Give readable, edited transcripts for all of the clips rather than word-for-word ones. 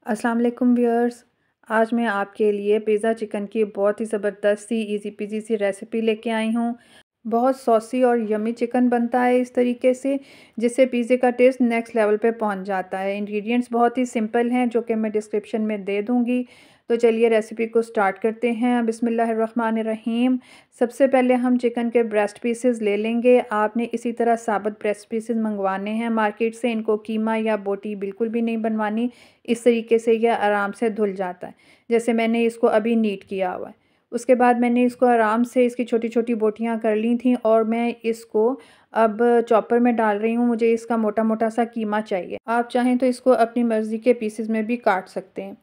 अस्सलाम वालेकुम व्यूअर्स। आज मैं आपके लिए पिज़्ज़ा चिकन की बहुत ही ज़बरदस्त सी इजी पीजी सी रेसिपी लेके आई हूँ। बहुत सॉसी और यमी चिकन बनता है इस तरीके से, जिससे पिज़्ज़े का टेस्ट नेक्स्ट लेवल पे पहुँच जाता है। इंग्रेडिएंट्स बहुत ही सिंपल हैं, जो कि मैं डिस्क्रिप्शन में दे दूँगी। तो चलिए रेसिपी को स्टार्ट करते हैं। बिस्मिल्लाहिर्रहमानिर्रहीम। सबसे पहले हम चिकन के ब्रेस्ट पीसेस ले लेंगे। आपने इसी तरह साबुत ब्रेस्ट पीसेस मंगवाने हैं मार्केट से। इनको कीमा या बोटी बिल्कुल भी नहीं बनवानी। इस तरीके से यह आराम से धुल जाता है, जैसे मैंने इसको अभी नीट किया हुआ है। उसके बाद मैंने इसको आराम से इसकी छोटी-छोटी बोटियाँ कर ली थी और मैं इसको अब चॉपर में डाल रही हूँ। मुझे इसका मोटा-मोटा सा कीमा चाहिए। आप चाहें तो इसको अपनी मर्ज़ी के पीसेस में भी काट सकते हैं।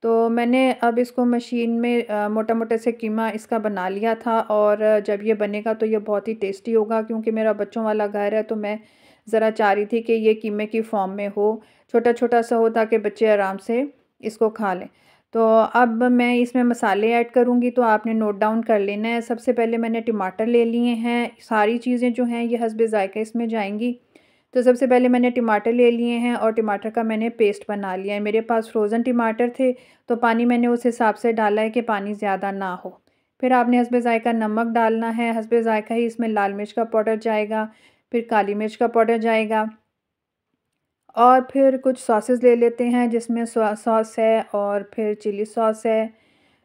तो मैंने अब इसको मशीन में मोटा-मोटा से कीमा इसका बना लिया था और जब ये बनेगा तो ये बहुत ही टेस्टी होगा, क्योंकि मेरा बच्चों वाला घर है, तो मैं ज़रा चाह रही थी कि ये कीमे की फ़ॉर्म में हो, छोटा-छोटा सा हो, ताकि बच्चे आराम से इसको खा लें। तो अब मैं इसमें मसाले ऐड करूँगी, तो आपने नोट डाउन कर लेना है। सबसे पहले मैंने टमाटर ले लिए हैं। सारी चीज़ें जो हैं ये हस्बे ज़ायक़ा इसमें जाएँगी। तो सबसे पहले मैंने टमाटर ले लिए हैं और टमाटर का मैंने पेस्ट बना लिया है। मेरे पास फ्रोज़न टमाटर थे, तो पानी मैंने उस हिसाब से डाला है कि पानी ज़्यादा ना हो। फिर आपने हस्बे ज़ायक़ा नमक डालना है। हस्बे ज़ायक़ा ही इसमें लाल मिर्च का पाउडर जाएगा, फिर काली मिर्च का पाउडर जाएगा और फिर कुछ सॉसेस ले लेते हैं, जिसमें सोया सॉस है और फिर चिली सॉस है,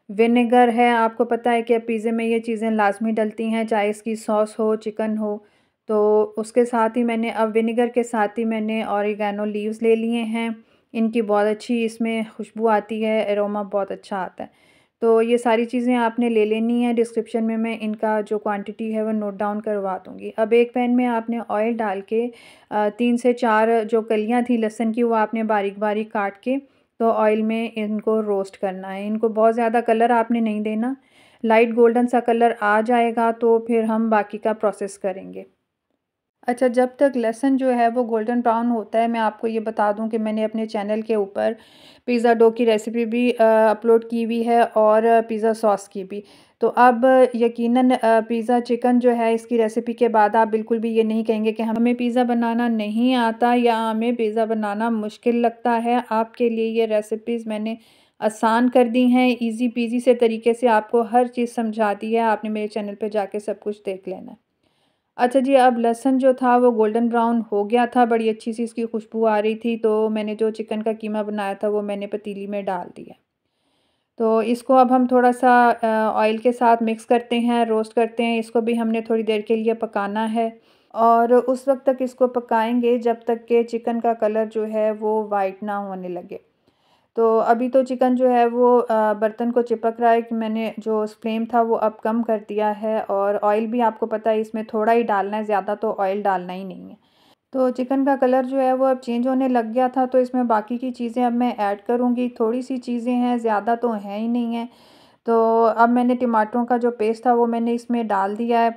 विनेगर है। आपको पता है कि पिज़्ज़े में ये चीज़ें लाज़मी डलती हैं, चाहे इसकी सॉस हो, चिकन हो। तो उसके साथ ही मैंने अब विनेगर के साथ ही मैंने ऑरिगेनो लीव्स ले लिए हैं। इनकी बहुत अच्छी इसमें खुशबू आती है, एरोमा बहुत अच्छा आता है। तो ये सारी चीज़ें आपने ले लेनी है। डिस्क्रिप्शन में मैं इनका जो क्वांटिटी है वो नोट डाउन करवा दूँगी। अब एक पैन में आपने ऑयल डाल के 3 से 4 जो कलियाँ थी लहसुन की, वो आपने बारीक-बारीक काट के तो ऑयल में इनको रोस्ट करना है। इनको बहुत ज़्यादा कलर आपने नहीं देना। लाइट गोल्डन सा कलर आ जाएगा तो फिर हम बाकी का प्रोसेस करेंगे। अच्छा, जब तक लहसुन जो है वो गोल्डन ब्राउन होता है, मैं आपको ये बता दूं कि मैंने अपने चैनल के ऊपर पिज़्ज़ा डो की रेसिपी भी अपलोड की हुई है और पिज़्ज़ा सॉस की भी। तो अब यकीनन पिज़्ज़ा चिकन जो है इसकी रेसिपी के बाद आप बिल्कुल भी ये नहीं कहेंगे कि हमें पिज़्ज़ा बनाना नहीं आता या हमें पिज़्ज़ा बनाना मुश्किल लगता है। आपके लिए ये रेसिपीज़ मैंने आसान कर दी हैं, ईज़ी पीज़ी से तरीके से आपको हर चीज़ समझा दी है। आपने मेरे चैनल पे जाके सब कुछ देख लेना है। अच्छा जी, अब लहसुन जो था वो गोल्डन ब्राउन हो गया था, बड़ी अच्छी-सी इसकी खुशबू आ रही थी, तो मैंने जो चिकन का कीमा बनाया था वो मैंने पतीली में डाल दिया। तो इसको अब हम थोड़ा-सा ऑयल के साथ मिक्स करते हैं, रोस्ट करते हैं। इसको भी हमने थोड़ी देर के लिए पकाना है और उस वक़्त तक इसको पकाएँगे जब तक कि चिकन का कलर जो है वो वाइट ना होने लगे। तो अभी तो चिकन जो है वो बर्तन को चिपक रहा है कि मैंने जो फ्लेम था वो अब कम कर दिया है और ऑयल भी आपको पता है इसमें थोड़ा ही डालना है, ज़्यादा तो ऑयल डालना ही नहीं है। तो चिकन का कलर जो है वो अब चेंज होने लग गया था, तो इसमें बाकी की चीज़ें अब मैं ऐड करूँगी। थोड़ी-सी चीज़ें हैं, ज़्यादा तो हैं ही नहीं है। तो अब मैंने टमाटरों का जो पेस्ट था वो मैंने इसमें डाल दिया है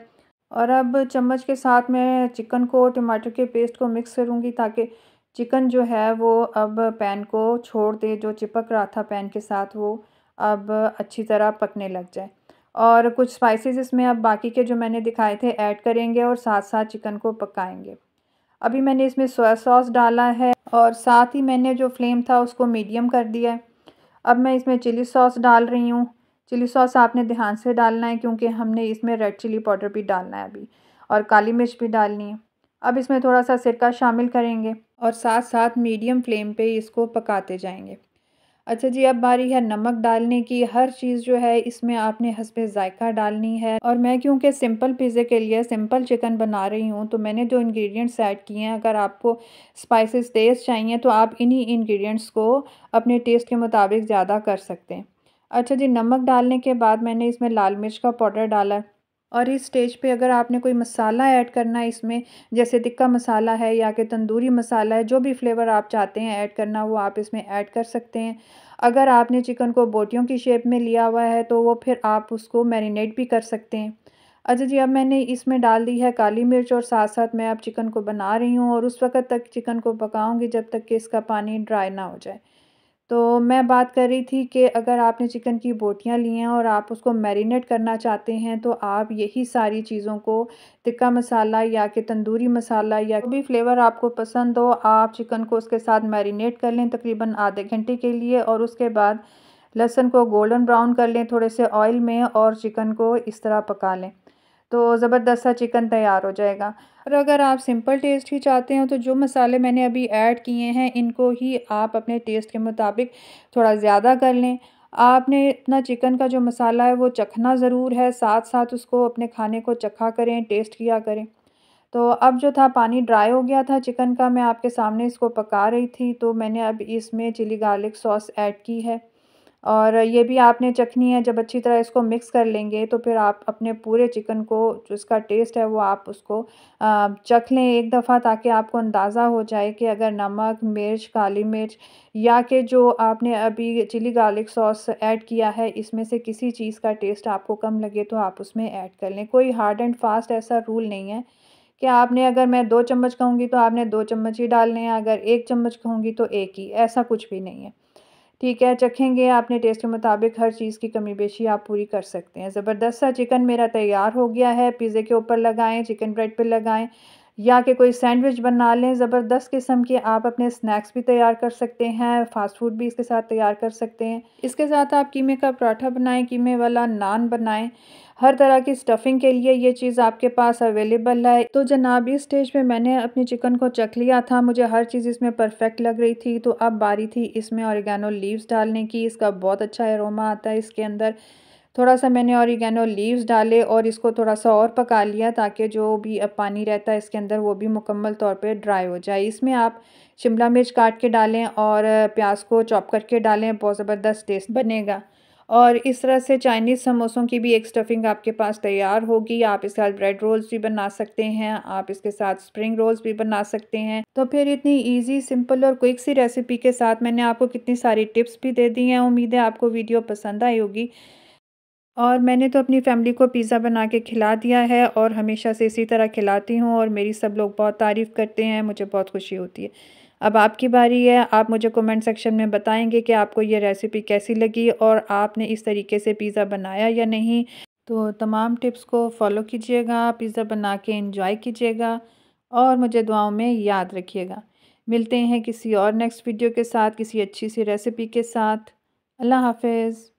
और अब चम्मच के साथ मैं चिकन को टमाटर के पेस्ट को मिक्स करूँगी, ताकि चिकन जो है वो अब पैन को छोड़ दे, जो चिपक रहा था पैन के साथ वो अब अच्छी तरह पकने लग जाए। और कुछ स्पाइसेस इसमें अब बाकी के जो मैंने दिखाए थे ऐड करेंगे और साथ-साथ चिकन को पकाएँगे। अभी मैंने इसमें सोया सॉस डाला है और साथ ही मैंने जो फ्लेम था उसको मीडियम कर दिया है। अब मैं इसमें चिली सॉस डाल रही हूँ। चिली सॉस आपने ध्यान से डालना है, क्योंकि हमने इसमें रेड चिली पाउडर भी डालना है अभी और काली मिर्च भी डालनी है। अब इसमें थोड़ा-सा सिरका शामिल करेंगे और साथ-साथ मीडियम फ्लेम पे इसको पकाते जाएँगे। अच्छा जी, अब बारी है नमक डालने की। हर चीज़ जो है इसमें आपने हस्बे ज़ायक़ा डालनी है और मैं क्योंकि सिंपल पिज़्ज़े के लिए सिंपल चिकन बना रही हूँ, तो मैंने जो इंग्रेडिएंट्स ऐड किए हैं, अगर आपको स्पाइसेस तेज़ चाहिए तो आप इन्हीं इंग्रेडिएंट्स को अपने टेस्ट के मुताबिक ज़्यादा कर सकते हैं। अच्छा जी, नमक डालने के बाद मैंने इसमें लाल मिर्च का पाउडर डाला है और इस स्टेज पे अगर आपने कोई मसाला ऐड करना है इसमें, जैसे टिक्का मसाला है या कि तंदूरी मसाला है, जो भी फ्लेवर आप चाहते हैं ऐड करना वो आप इसमें ऐड कर सकते हैं। अगर आपने चिकन को बोटियों की शेप में लिया हुआ है तो वो फिर आप उसको मैरिनेट भी कर सकते हैं। अच्छा जी, अब मैंने इसमें डाल दी है काली मिर्च और साथ-साथ मैं अब चिकन को बना रही हूँ और उस वक़्त तक चिकन को पकाऊँगी जब तक कि इसका पानी ड्राई ना हो जाए। तो मैं बात कर रही थी कि अगर आपने चिकन की बोटियाँ ली हैं और आप उसको मैरिनेट करना चाहते हैं, तो आप यही सारी चीज़ों को टिक्का मसाला या कि तंदूरी मसाला या जो भी फ्लेवर आपको पसंद हो, आप चिकन को उसके साथ मैरिनेट कर लें तकरीबन आधे घंटे के लिए, और उसके बाद लहसुन को गोल्डन ब्राउन कर लें थोड़े से ऑयल में, और चिकन को इस तरह पका लें। तो ज़बरदस्त सा चिकन तैयार हो जाएगा। और अगर आप सिंपल टेस्ट ही चाहते हो, तो जो मसाले मैंने अभी ऐड किए हैं इनको ही आप अपने टेस्ट के मुताबिक थोड़ा ज़्यादा कर लें। आपने अपना चिकन का जो मसाला है वो चखना ज़रूर है, साथ-साथ उसको अपने खाने को चखा करें, टेस्ट किया करें। तो अब जो था पानी ड्राई हो गया था चिकन का, मैं आपके सामने इसको पका रही थी, तो मैंने अब इसमें चिली गार्लिक सॉस ऐड की है। और ये भी आपने चखनी है। जब अच्छी तरह इसको मिक्स कर लेंगे तो फिर आप अपने पूरे चिकन को जो इसका टेस्ट है वो आप उसको चख लें एक दफ़ा, ताकि आपको अंदाज़ा हो जाए कि अगर नमक, मिर्च, काली मिर्च या कि जो आपने अभी चिली गार्लिक सॉस ऐड किया है इसमें से किसी चीज़ का टेस्ट आपको कम लगे तो आप उसमें ऐड कर लें। कोई हार्ड एंड फास्ट ऐसा रूल नहीं है कि आपने अगर मैं 2 चम्मच कहूँगी तो आपने 2 चम्मच ही डालने हैं, अगर 1 चम्मच कहूँगी तो 1 ही, ऐसा कुछ भी नहीं है। ठीक है, चखेंगे अपने टेस्ट के मुताबिक, हर चीज़ की कमी-बेशी आप पूरी कर सकते हैं। ज़बरदस्त सा चिकन मेरा तैयार हो गया है, पिज़्ज़े के ऊपर लगाएँ, चिकन ब्रेड पे लगाएँ या कि कोई सैंडविच बना लें। ज़बरदस्त किस्म के आप अपने स्नैक्स भी तैयार कर सकते हैं, फ़ास्ट फ़ूड भी इसके साथ तैयार कर सकते हैं। इसके साथ आप कीमे का पराठा बनाएँ, कीमे वाला नान बनाएँ। हर तरह की स्टफ़िंग के लिए ये चीज़ आपके पास अवेलेबल है। तो जनाब इस स्टेज पे मैंने अपनी चिकन को चख लिया था, मुझे हर चीज़ इसमें परफ़ेक्ट लग रही थी, तो अब बारी थी इसमें ऑरिगेनो लीव्स डालने की। इसका बहुत अच्छा एरोमा आता है इसके अंदर। थोड़ा-सा मैंने ऑरिगेनो लीव्स डाले और इसको थोड़ा-सा और पका लिया, ताकि जो भी पानी रहता है इसके अंदर वो भी मुकम्मल तौर पे ड्राई हो जाए। इसमें आप शिमला मिर्च काट के डालें और प्याज़ को चॉप करके डालें, बहुत ज़बरदस्त टेस्ट बनेगा। और इस तरह से चाइनीज़ समोसों की भी एक स्टफ़िंग आपके पास तैयार होगी। आप इसके साथ ब्रेड रोल्स भी बना सकते हैं, आप इसके साथ स्प्रिंग रोल्स भी बना सकते हैं। तो फिर इतनी ईज़ी, सिंपल और क्विक सी रेसिपी के साथ मैंने आपको कितनी सारी टिप्स भी दे दी हैं। उम्मीद है आपको वीडियो पसंद आई होगी। और मैंने तो अपनी फ़ैमिली को पिज़्ज़ा बना के खिला दिया है और हमेशा से इसी तरह खिलाती हूँ, और मेरी सब लोग बहुत तारीफ़ करते हैं, मुझे बहुत खुशी होती है। अब आपकी बारी है, आप मुझे कमेंट सेक्शन में बताएँगे कि आपको ये रेसिपी कैसी लगी और आपने इस तरीके से पिज़्ज़ा बनाया या नहीं। तो तमाम टिप्स को फ़ॉलो कीजिएगा, पिज़्ज़ा बना के एन्जॉय कीजिएगा और मुझे दुआओं में याद रखिएगा। मिलते हैं किसी और नेक्स्ट वीडियो के साथ, किसी अच्छी सी रेसिपी के साथ। अल्लाह हाफ़िज़।